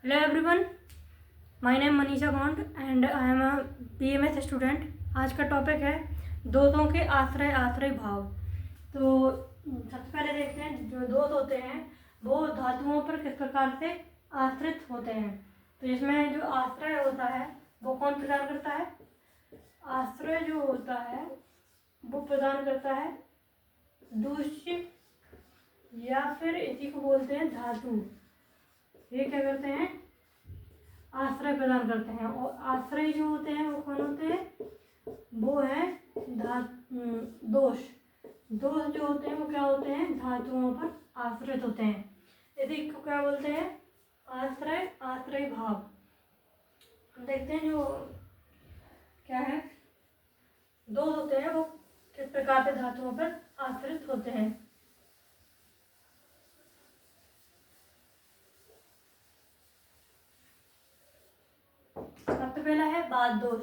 Hello everyone, my name Manisha Gond and I am a BMS student. आज का topic है दोषों के आश्रय आश्रय भाव। तो सबसे पहले देखते हैं जो दोष होते हैं वो धातुओं पर किस प्रकार से आश्रित होते हैं। तो इसमें जो आश्रय होता है वो कौन प्रदान करता है? आश्रय जो होता है वो प्रदान करता है दूष्य या फिर इसी को बोलते हैं धातु। ये क्या करते हैं? आश्रय प्रदान करते हैं। और आश्रय जो होते हैं वो कौन होते हैं? वो है दोष। दोष जो होते हैं वो क्या होते हैं? धातुओं पर आश्रित होते हैं। इसी को क्या बोलते हैं? आश्रय आश्रय भाव। देखते हैं जो क्या है दोष होते हैं वो किस प्रकार से धातुओं पर आश्रित होते हैं। सबसे पहला है बाध दोष।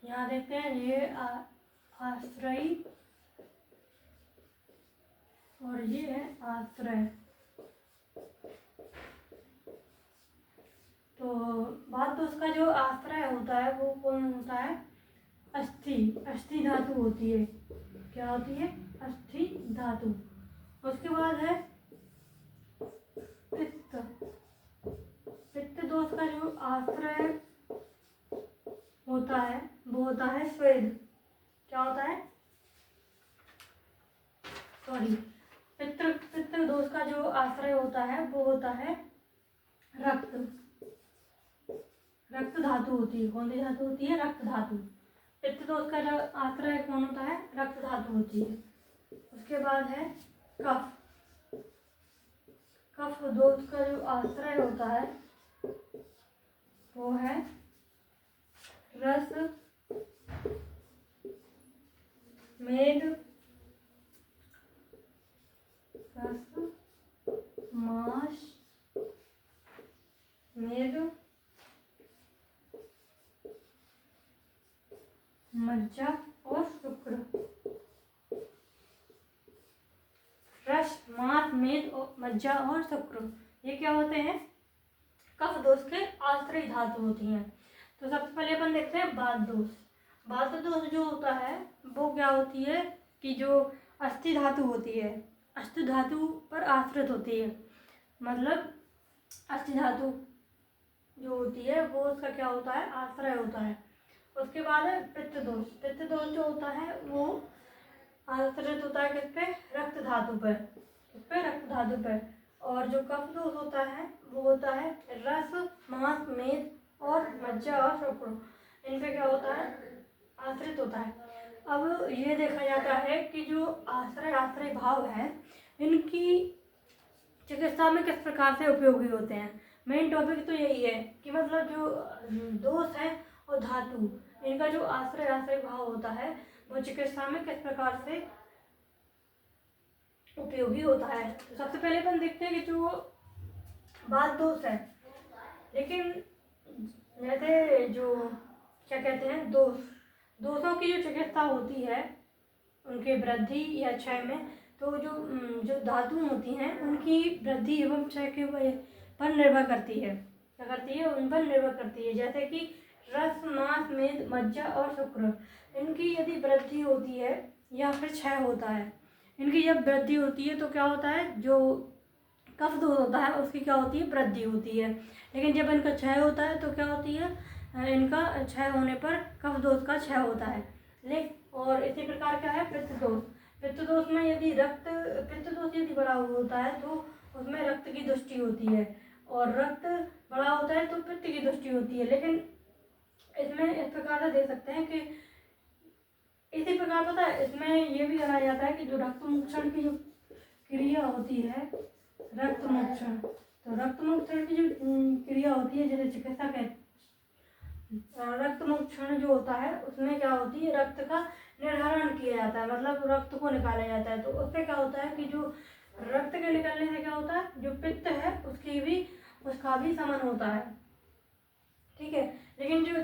यहाँ देखते हैं ये आश्रयी और ये है आश्रय। तो बाध दोष का जो आश्रय होता है वो कौन होता है? अस्थि। अस्थि धातु होती है। क्या होती है? अस्थि धातु। उसके बाद है पित्त। पित्त दोष का जो आश्रय होता है वो होता है स्वेद। क्या होता है? पित्त दोष का जो आश्रय होता है वो होता है रक्त। रक्त धातु होती है। कौन सी धातु होती है? रक्त धातु। पित्त दोष का जो आश्रय कौन होता है? रक्त धातु होती है। उसके बाद है कफ। कफ दोष का जो आश्रय होता है वो है रस, मेद, रस, मांस, मेद, मज्जा और शुक्र। रस, मांस, मेद और मज्जा और शुक्र ये क्या होते हैं? कफ दोष के आश्रय धातु होती हैं। तो सबसे पहले अपन देखते हैं बाध दोष। बाध दोष जो होता है वो क्या होती है कि जो अस्थि धातु होती है, अस्थि धातु पर आश्रित होती है। मतलब अस्थि धातु जो होती है वो उसका क्या होता है? आश्रय होता है। उसके बाद है पित्त दोष। पित्त दोष जो होता है वो आश्रित होता है किस पे? रक्त धातु पर। किस पे? रक्त धातु पर। और जो कफ दोष होता है वो होता है रस, मांस, मेद और मज्जा और शुक्र। इन पे क्या होता है? आश्रित होता है। अब ये देखा जाता है कि जो आश्रय आश्रय भाव है इनकी चिकित्सा में किस प्रकार से उपयोगी होते हैं। मेन टॉपिक तो यही है कि मतलब जो दोष है और धातु इनका जो आश्रय आश्रय भाव होता है वो चिकित्सा में किस प्रकार से उपयोगी होता है। तो सबसे पहले अपन देखते हैं कि जो बाध दोष है, लेकिन जैसे जो क्या कहते हैं दोषों की जो चिकित्सा होती है उनके वृद्धि या क्षय में, तो जो धातु होती हैं उनकी वृद्धि एवं क्षय के पर निर्भर करती है। क्या करती है? उन पर निर्भर करती है। जैसे कि रस, मांस, मेद, मज्जा और शुक्र इनकी यदि वृद्धि होती है या फिर क्षय होता है, इनकी जब वृद्धि होती है तो क्या होता है? जो कफ दोष होता है उसकी क्या होती है? वृद्धि होती है। लेकिन जब इनका क्षय होता है तो क्या होती है? इनका क्षय होने पर कफ दोष का क्षय होता है। और इसी प्रकार क्या है? पित्त दोष। पित्त दोष में यदि पित्त दोष यदि बड़ा होता है तो उसमें रक्त की दृष्टि होती है, और रक्त बड़ा होता है तो पित्त की दृष्टि होती है। लेकिन इसमें इस प्रकार से दे सकते हैं कि इसी प्रकार पता है इसमें ये भी कराया जाता है कि जो रक्त मोक्षण की जो क्रिया होती है, रक्त मोक्षण, तो रक्त मोक्षण की जो क्रिया होती है जैसे चिकित्सा के रक्त मोक्षण जो होता है उसमें क्या होती है? रक्त का निर्धारण किया जाता है। मतलब रक्त को निकाला जाता है। तो उससे क्या होता है कि जो रक्त के निकलने से क्या होता है? जो पित्त है उसका भी समन होता है। ठीक है। लेकिन जो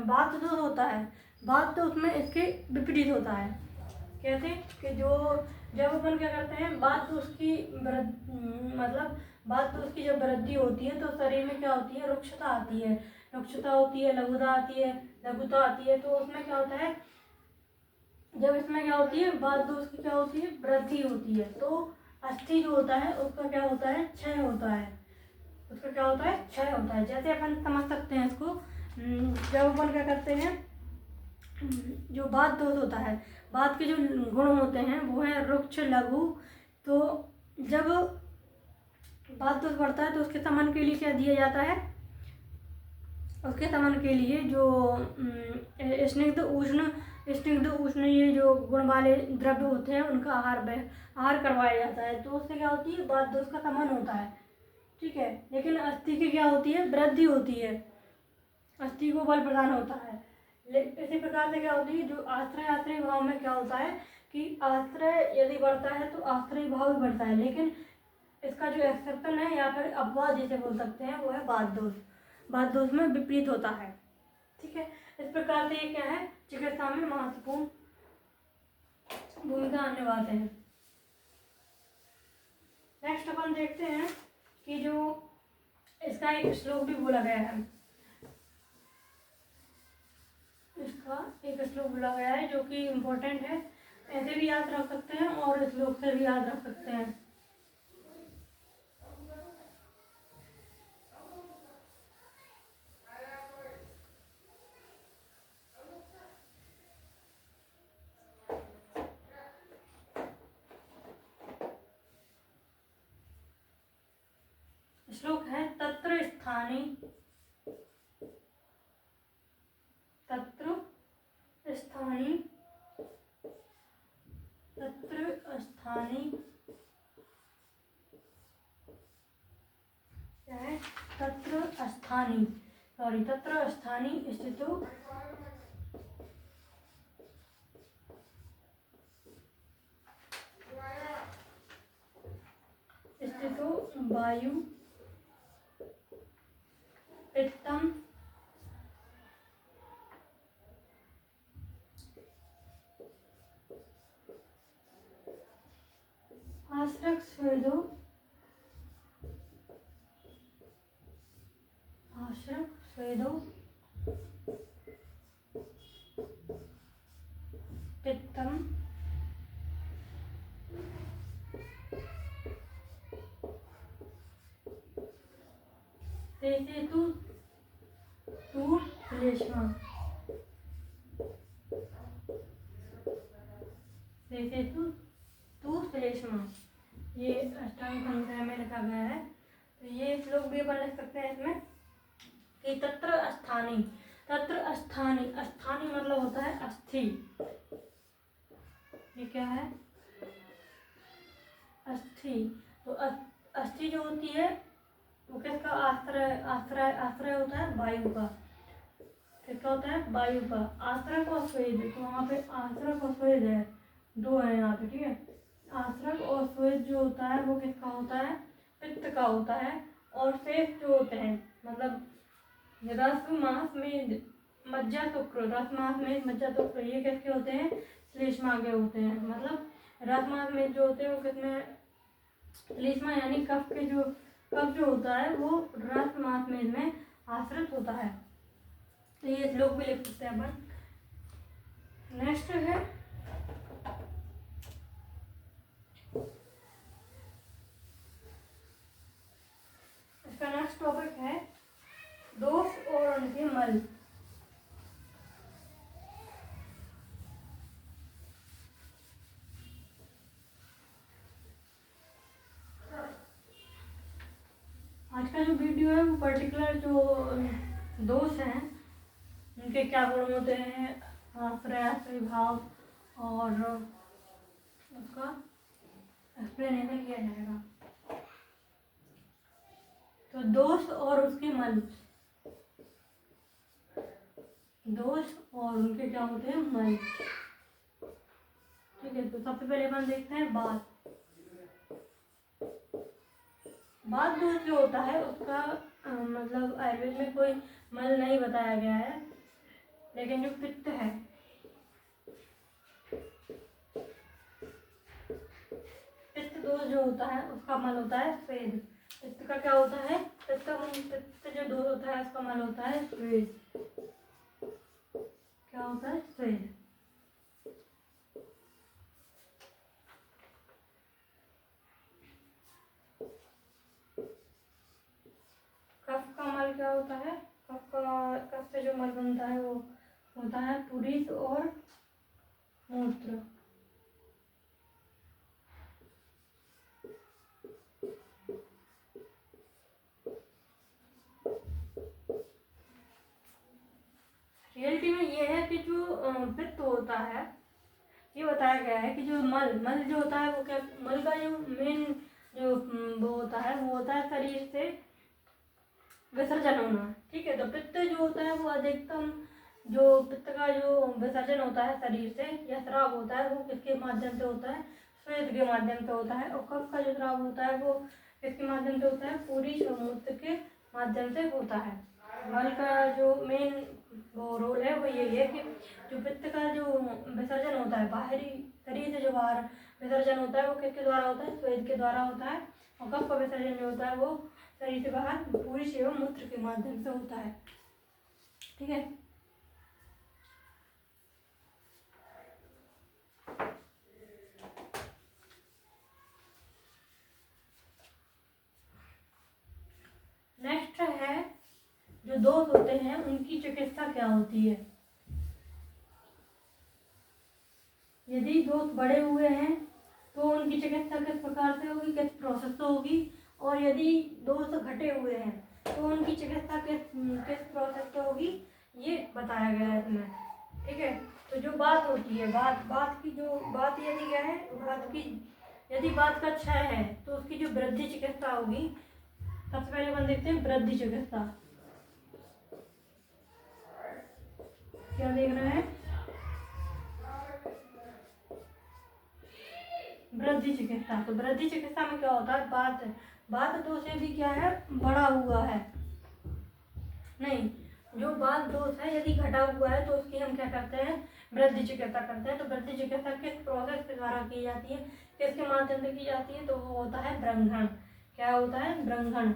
वात दोष होता है, वात दोष में इसके विपरीत होता है। कहते हैं कि जो जब अपन क्या करते हैं बात दोष की मतलब बात दोष की जब वृद्धि होती है तो शरीर में क्या होती है, रुक्षता आती है, रुक्षता होती है, लघुता आती है, लघुता आती है। तो उसमें क्या होता है, जब इसमें क्या होती है बात दोष की क्या होती है, वृद्धि होती है, तो अस्थि जो होता है उसका क्या होता है, क्षय होता है, उसका क्या होता है, क्षय होता है। जैसे अपन समझ सकते हैं इसको, जब अपन क्या करते हैं, जो बात दोष होता है, बात के जो गुण होते हैं वो है रुक्ष लघु। तो जब बात दोष बढ़ता है तो उसके समन के लिए क्या दिया जाता है, उसके समन के लिए जो स्निग्ध उष्ण ये जो गुण वाले द्रव्य होते हैं उनका आहार करवाया जाता है। तो उससे क्या होती है, बात दोष का समन होता है, ठीक है। लेकिन अस्थि की क्या होती है, वृद्धि होती है, अस्थि को बल प्रदान होता है। इसी प्रकार से क्या होती है, जो आश्रय भाव में क्या होता है कि आश्रय यदि बढ़ता है तो आश्रय भाव भी बढ़ता है, लेकिन इसका जो एक्सेप्शन है या फिर अपवाद जिसे बोल सकते हैं वो है बात दोष, बात दोष में विपरीत होता है, ठीक है। इस प्रकार से ये क्या है, चिकित्सा में महत्वपूर्ण भूमिका निभाते हैं। नेक्स्ट अपन देखते हैं कि जो इसका एक श्लोक भी बोला गया है, इसका एक श्लोक बोला गया है जो कि इम्पोर्टेंट है, ऐसे भी याद रख सकते हैं और श्लोक से भी याद रख सकते हैं। श्लोक है तत्र स्थानी क्या है, तत्र स्थानी स्थितो वायु पित्तम आश्रक स्वेदो पित्तम तेसेतु तू श्लेष्मा, ये अष्टांग संग्रह में लिखा गया है। तो ये श्लोक भी अपन लिख सकते हैं इसमें कि तत्र स्थानी मतलब होता है अस्थि, ये क्या है, अस्थि। तो अस्थि जो होती है वो किसका आश्रय होता है, वायु का, किसका होता है, वायु का। आश्रक और स्वेद, तो वहाँ पे आश्रक और स्वेद है, दो है यहाँ पे, ठीक है। आश्रक और स्वेद जो होता है वो किसका होता है, पित्त का होता है। और शेष जो होते हैं मतलब रस मांस में मज्जा शुक्र, ये किसके होते हैं, श्लेष्मा के होते हैं। मतलब रस मांस में जो होते हैं वो किसमें, श्लेष्मा यानी कफ जो होता है वो रस मांस में आश्रित होता है। तो ये श्लोक भी लिख सकते हैं अपन। नेक्स्ट है इसका नेक्स्ट टॉपिक है दोष और उनके मल। आज का जो वीडियो है वो पर्टिकुलर जो दोष हैं उनके क्या गुण होते हैं, आश्रय भाव और उसका एक्सप्लेनेशन किया जाएगा। तो दोष और उसके मल, दोष और उनके क्या होते हैं, मल, ठीक है। तो सबसे पहले अपन देखते हैं बात दोष जो होता है उसका मतलब आयुर्वेद में कोई मल नहीं बताया गया है, लेकिन जो पित्त है दोष जो होता है उसका मल होता है स्वेद। पित्त का क्या होता है, पित्त जो दोष होता है उसका मल होता है स्वेद। क्या होता है, स्वेद। कफ का मल क्या होता है, कफ से जो मल बनता है वो होता है पुरीस और मूत्र। रियलिटी में ये है कि जो पित्त होता है, ये बताया गया है कि जो मल जो होता है वो क्या, मल का जो मेन जो वो होता है वो होता है शरीर से विसर्जन होना। ठीक है, तो पित्त जो होता है वो अधिकतम जो पित्त का जो विसर्जन होता है शरीर से या स्राव होता है वो किसके माध्यम से होता है, स्वेद के माध्यम से होता है। और कफ का जो स्राव होता है वो किसके माध्यम से होता है, पूरी मूत्र के माध्यम से होता है। मल का जो मेन वो रोल है वो यही है कि जो पित्त का जो विसर्जन होता है बाहरी शरीर से जो बाहर विसर्जन होता है वो किसके द्वारा होता है, स्वेद के द्वारा होता है। और कफ का विसर्जन जो होता है वो शरीर से बाहर पूरी एवं मूत्र के माध्यम से होता है। ठीक है, नेक्स्ट है जो दोष होते हैं उनकी चिकित्सा क्या होती है। यदि दोष बढ़े हुए हैं तो उनकी चिकित्सा किस प्रकार से होगी, किस प्रोसेस से होगी। और यदि दोष घटे हुए हैं तो उनकी चिकित्सा किस प्रोसेस से होगी, ये बताया गया है इसमें। ठीक है, तो जो बात होती है, बात की जो बात यदि क्या है, यदि बात का क्षय है तो उसकी जो वृद्धि चिकित्सा होगी। सबसे पहले अपन देखते हैं वृद्धि चिकित्सा। क्या देख रहे हैं, वृद्धि चिकित्सा। तो वृद्धि चिकित्सा में क्या होता है, बात दोष यदि क्या है, बढ़ा हुआ है, नहीं, जो बात दोष है यदि घटा हुआ है तो उसकी हम क्या करते हैं, वृद्धि चिकित्सा करते हैं। तो वृद्धि चिकित्सा किस प्रोसेस के द्वारा की जाती है, किसके माध्यम से की जाती है, तो वो होता है व्रंघन। क्या होता है, व्रंघन।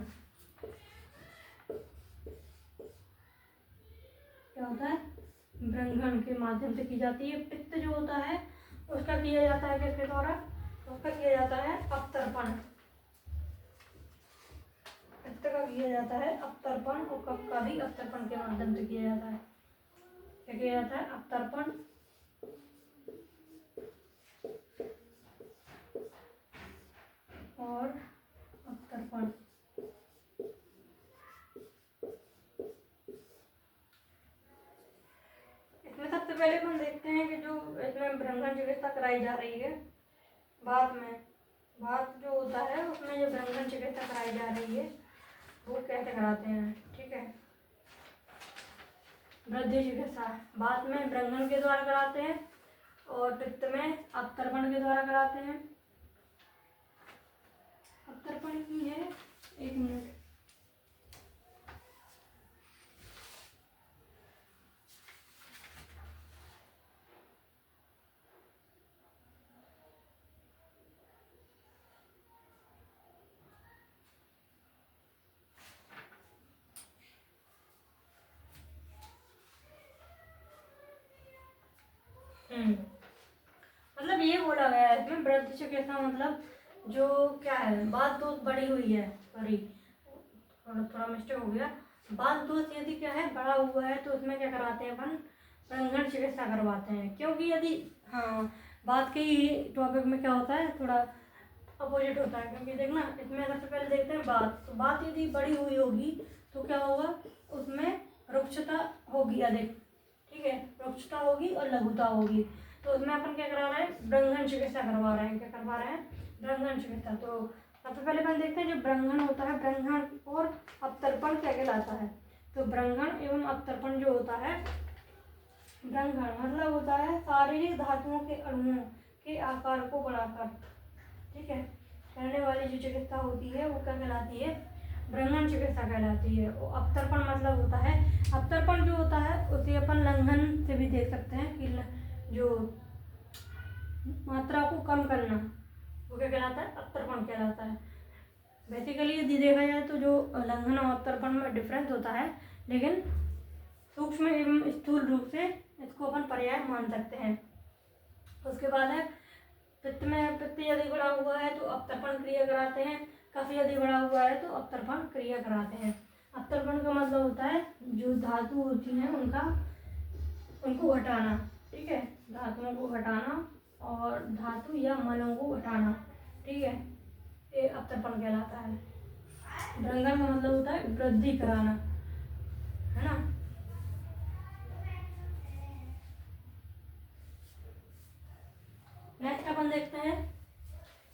क्या होता है, व्रंघन के माध्यम से की जाती है। पित्त जो होता है उसका किया जाता है किसके द्वारा, उसका किया जाता है अवतर्पण। पित्त का किया जाता है अवतर्पण और कफ का भी अवतर्पण के माध्यम से किया जाता है। क्या किया जाता है, अवतर्पण और अवतर्पण। इसमें सबसे पहले हम देखते हैं कि जो इसमें व्रंघन चिकित्सा कराई जा रही है, बात जो होता है उसमें जो व्रंघन चिकित्सा कराई जा रही है वो कैसे कराते हैं। ठीक है, वृद्धि चिकित्सा बात में व्रंघन के द्वारा कराते हैं और पित्त में अवतर्पण के द्वारा कराते हैं। अवतर्पण की है, एक मिनट, मतलब ये बोला गया है इसमें वृद्धि चिकित्सा मतलब जो क्या है, बात दोष बढ़ी हुई है, सॉरी थोड़ा मिस्टेक हो गया। बात दोष यदि क्या है, बढ़ा हुआ है तो उसमें क्या कराते हैं अपन, व्रंघन चिकित्सा करवाते हैं। क्योंकि यदि बात के ही टॉपिक में क्या होता है, थोड़ा अपोजिट होता है। क्योंकि देखना इसमें सबसे पहले देखते हैं तो बात यदि बढ़ी हुई होगी तो क्या होगा, उसमें रुक्षता होगी अधिक। ठीक है, रुक्षता होगी और लघुता होगी। तो उसमें अपन क्या करा रहे हैं, व्रंघन चिकित्सा करवा रहे हैं। क्या करवा रहे हैं, व्रंघन चिकित्सा। तो सबसे पहले अपन देखते हैं जो व्रंघन होता है, व्रंघन और अवतर्पण क्या कहलाता है। तो व्रंघन एवं अवतर्पण जो होता है, व्रंघन मतलब होता है शारीरिक धातुओं के अणुओं के आकार को बढ़ाकर, ठीक है, करने वाली जो चिकित्सा होती है वो क्या कहलाती है, व्रंघन चिकित्सा कहलाती है। और अवतर्पण मतलब होता है, अवतर्पण जो होता है उसे अपन लंघन से भी देख सकते हैं कि जो मात्रा को कम करना, वो क्या कहलाता है, अवतर्पण कहलाता है। बेसिकली यदि देखा जाए तो जो लंघन और अवतर्पण में डिफरेंस होता है, लेकिन सूक्ष्म एवं स्थूल रूप से इसको अपन पर्याय मान सकते हैं। उसके बाद है पित्त में, पित्त यदि बढ़ा हुआ है तो अवतर्पण क्रिया कराते हैं, कफ यदि बढ़ा हुआ है तो अवतर्पण क्रिया कराते हैं। अवतर्पण का मतलब होता है जो धातु होती हैं उनको हटाना, ठीक है, धातुओं को हटाना और धातु या मलों को हटाना, ठीक है, ये अवतर्पण कहलाता है। भ्रंगण का मतलब होता है वृद्धि कराना, है ना। नेक्स्ट अपन देखते हैं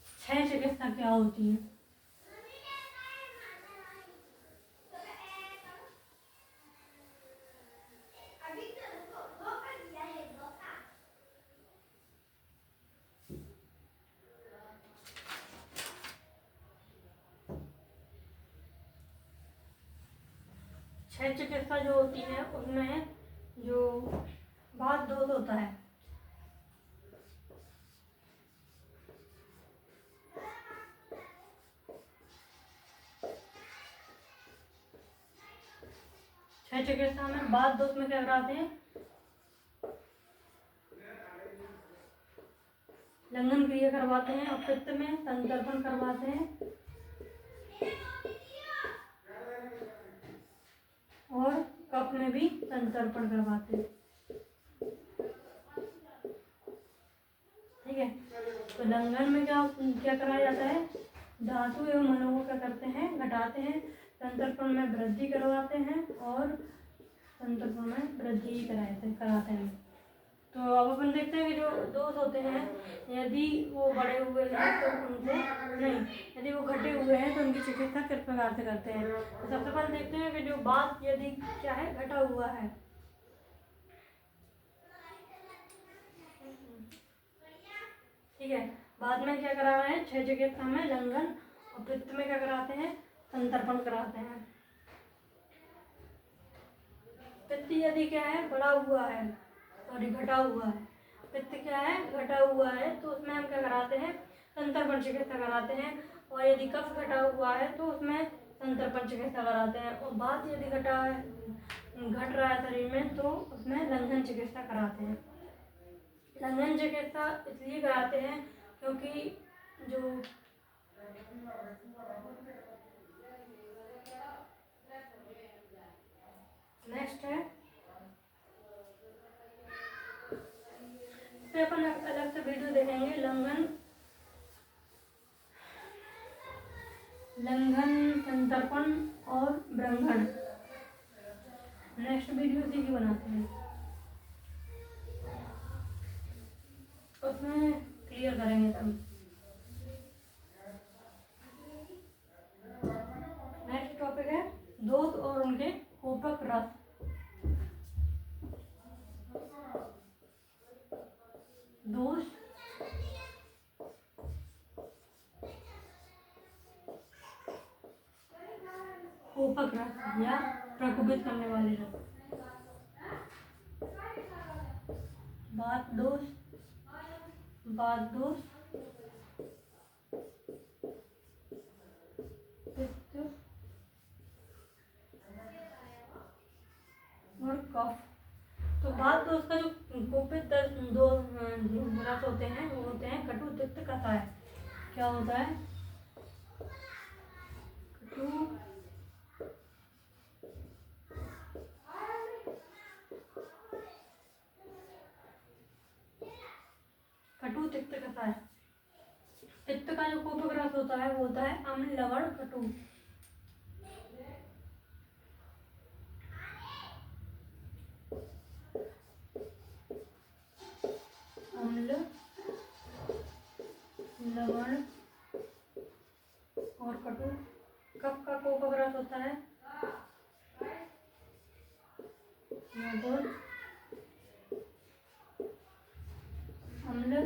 क्षय चिकित्सा क्या होती है। क्षय चिकित्सा जो होती है उसमें जो बात दोष होता है, क्षय चिकित्सा में बात दोष में क्या कराते हैं, लंघन क्रिया करवाते हैं और पित्त में संतर्पण करवाते हैं और कफ में भी संतर्पण करवाते हैं, ठीक है। तो लंघन में क्या क्या कराया जाता है, धातु एवं मलों को क्या करते हैं, घटाते हैं, संतर्पण में वृद्धि करवाते हैं और संतर्पण में वृद्धि कराते हैं। तो अब अपन देखते हैं कि जो दोष होते हैं यदि वो बढ़े हुए हैं तो उनको नहीं, यदि वो घटे हुए हैं तो उनकी चिकित्सा किस प्रकार से करते हैं। तो सबसे पहले देखते हैं कि जो बात यदि क्या है, घटा हुआ है, ठीक है, बाद में क्या करा रहे हैं, क्षय चिकित्सा में लंघन और पित्त में क्या कराते हैं, संतर्पण कराते हैं। पित्त यदि क्या है, बढ़ा हुआ है, सॉरी घटा हुआ है, पित्त क्या है, घटा हुआ है, तो उसमें हम क्या कराते हैं, संतर्पण चिकित्सा कराते हैं। और यदि कफ घटा हुआ है तो उसमें संतर्पण चिकित्सा कराते हैं। और बात यदि घट रहा है शरीर में तो उसमें लंघन चिकित्सा कराते हैं। लंघन चिकित्सा इसलिए कराते हैं क्योंकि जो नेक्स्ट है तो अपन अलग से वीडियो देखेंगे, लंघन, संतर्पण और भ्रंगण। नेक्स्ट वीडियो इसी की बनाते हैं, उसमें क्लियर करेंगे तब। नेक्स्ट टॉपिक है दोष और उनके कोपक रस। दोष कोपक रस या प्रकोपित करने वाले रस। बात दोष, पित्त और कफ। तो बात दोष का जो कोपित दो रस होते हैं वो होते हैं कटु, तिक्त, कसाय। क्या होता है, कटु, तिक्त, कसाय। पित्त का जो कोपक रस होता है वो होता है अम्ल, लवण, कटु। अम्ल, लवण और कटु। कफ का कोपक रस होता है अम्ल,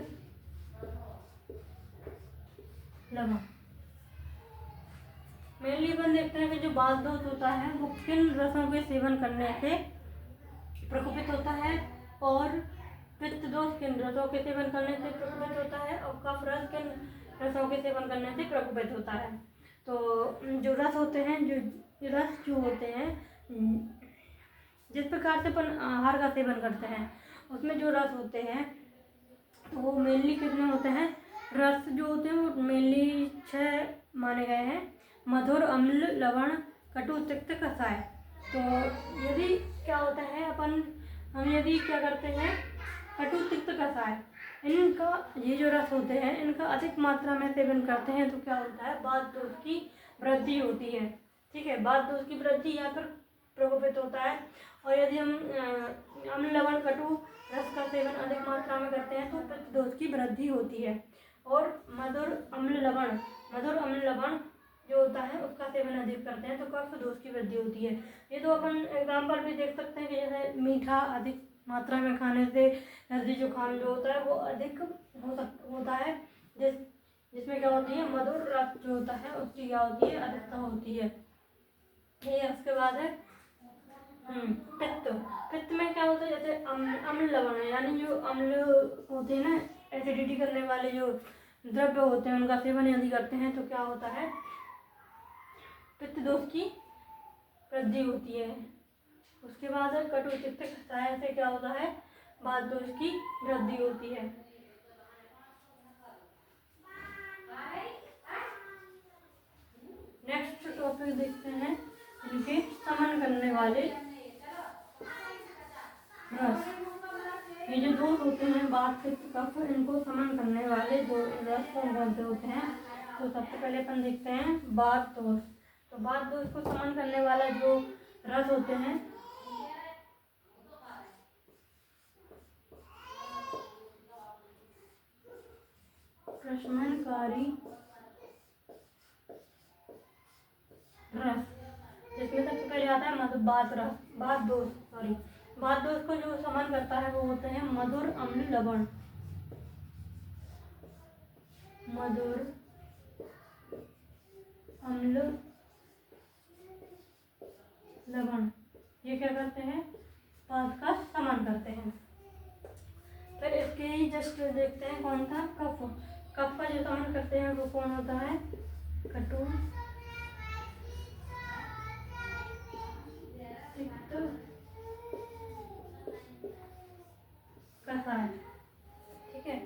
लवण। मेनली अपन देखते हैं कि जो बात दोष होता है वो किन रसों के सेवन करने से प्रकोपित होता है और पित्त दोष किन रसों के सेवन करने से प्रकोपित होता है और कफ रस किन रसों के सेवन करने से प्रकोपित होता है। तो जो रस होते हैं, जो रस जो होते हैं, जिस प्रकार से अपन आहार का सेवन करते हैं उसमें जो रस होते हैं तो वो मेनली कितने होते हैं, रस जो होते हैं वो मेनली 6 माने गए हैं। मधुर, अम्ल, लवण, कटु, तिक्त, कसाय। तो यदि क्या होता है, हम यदि क्या करते हैं, कटु, तिक्त, कसाय, इनका ये जो रस होते हैं इनका अधिक मात्रा में सेवन करते हैं तो क्या होता है, वात दोष की वृद्धि होती है। ठीक है, वात दोष की वृद्धि या फिर प्रकोपित होता है। और यदि हम अम्ल, लवण, कटु रस का सेवन अधिक मात्रा में करते हैं तो पित्त दोष की वृद्धि होती है। और मधुर, अम्ल, लवण जो होता है उसका सेवन अधिक करते हैं तो कफ दोष की वृद्धि होती है। ये तो अपन एग्जाम्पल भी देख सकते हैं कि जैसे मीठा अधिक मात्रा में खाने से सर्दी जुकाम जो होता है वो अधिक होता है, जिसमें क्या होती है, मधुर रस जो होता है उसकी क्या होती है, अधिकता होती है। ये उसके बाद है पित्त में क्या होता है, जैसे अम्ल, लवण है, यानी जो अम्ल होते हैं ना, एसिडिटी करने वाले जो द्रव्य होते हैं उनका सेवन यदि करते हैं तो क्या होता है, पित्त दोष की वृद्धि होती है। उसके बाद है कटु, तिक्त, कसाय से क्या होता है, वात दोष की वृद्धि होती है। नेक्स्ट टॉपिक देखते हैं, इनके समन करने वाले रस। ये जो दोष होते हैं वात, पित्त, कफ, इनको समन करने वाले दो रस कौन से होते हैं। तो सबसे पहले अपन देखते हैं वात दोष। तो वात दोष को समन करने वाला जो रस होते हैं प्रशमनकारी रस, जिसमें सबसे पहले आता है वात दोष को जो समन करता है वो होते हैं मधुर, अम्ल, लवण। मधुर, अम्ल, लवण, ये क्या करते हैं, वात का समन करते हैं। फिर इसके ही जस्ट देखते हैं कौन था, कफ। कफ का जो समन करते हैं वो कौन होता है, कटु, तिक्त, कसाय। ठीक है,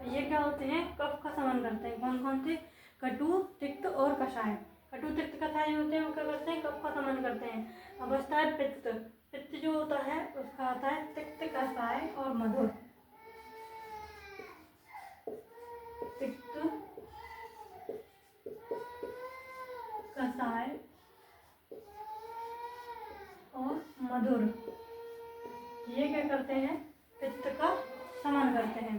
ये क्या होते हैं, कफ का समन करते हैं। कौन कौन से, कटु, तिक्त और कषाय। कटु, तिक्त, कषाय होते हैं वो क्या करते हैं, कफ का समन करते हैं। अब बचता है पित्त। पित्त जो होता है उसका आता है तिक्त, कषाय और मधुर। तिक्त, कषाय और मधुर, ये क्या करते हैं, पित्त का समन करते हैं।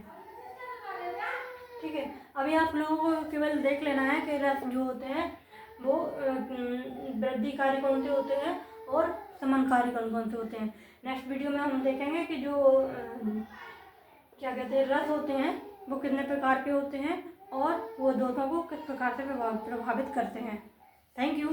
ठीक है, अभी आप लोगों को केवल देख लेना है कि रस जो होते हैं वो वृद्धिकारी कौन से होते हैं और समनकारी कौन कौन से होते हैं। नेक्स्ट वीडियो में हम देखेंगे कि जो क्या कहते हैं, रस होते हैं वो कितने प्रकार के होते हैं और वो दोषों को किस प्रकार से प्रभावित करते हैं। Thank you.